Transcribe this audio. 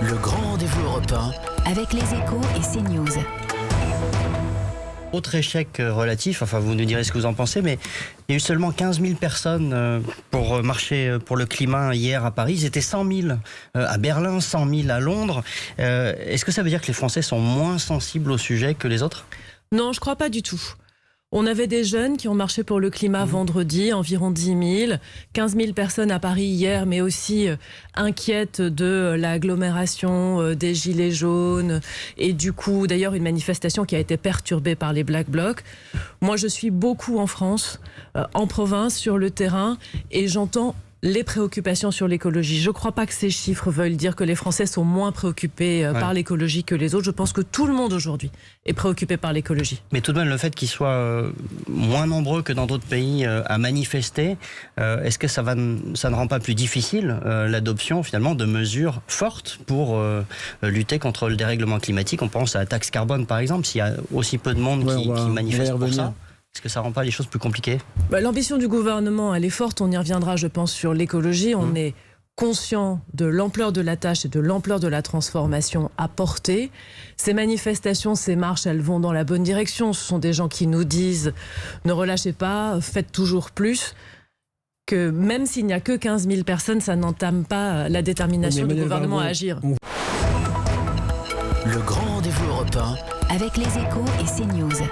Le grand rendez-vous européen avec les Échos et CNews. Autre échec relatif, enfin vous nous direz ce que vous en pensez, mais il y a eu seulement 15 000 personnes pour marcher pour le climat hier à Paris. Ils étaient 100 000 à Berlin, 100 000 à Londres. Est-ce que ça veut dire que les Français sont moins sensibles au sujet que les autres ? Non, je ne crois pas du tout. On avait des jeunes qui ont marché pour le climat vendredi, environ 10 000, 15 000 personnes à Paris hier, mais aussi inquiètes de l'agglomération, des gilets jaunes, et du coup, d'ailleurs, une manifestation qui a été perturbée par les Black Blocs. Moi, je suis beaucoup en France, en province, sur le terrain, et j'entends les préoccupations sur l'écologie. Je ne crois pas que ces chiffres veulent dire que les Français sont moins préoccupés par l'écologie que les autres. Je pense que tout le monde aujourd'hui est préoccupé par l'écologie. Mais tout de même, le fait qu'ils soient moins nombreux que dans d'autres pays à manifester, est-ce que ça ne rend pas plus difficile l'adoption finalement de mesures fortes pour lutter contre le dérèglement climatique ? On pense à la taxe carbone par exemple. S'il y a aussi peu de monde qui manifeste pour ça, est-ce que ça ne rend pas les choses plus compliquées ? L'ambition du gouvernement, elle est forte. On y reviendra, je pense, sur l'écologie. On est conscient de l'ampleur de la tâche et de l'ampleur de la transformation à porter. Ces manifestations, ces marches, elles vont dans la bonne direction. Ce sont des gens qui nous disent « ne relâchez pas, faites toujours plus ». Que même s'il n'y a que 15 000 personnes, ça n'entame pas la détermination du gouvernement à agir. Le grand rendez-vous européen avec les Échos et CNews.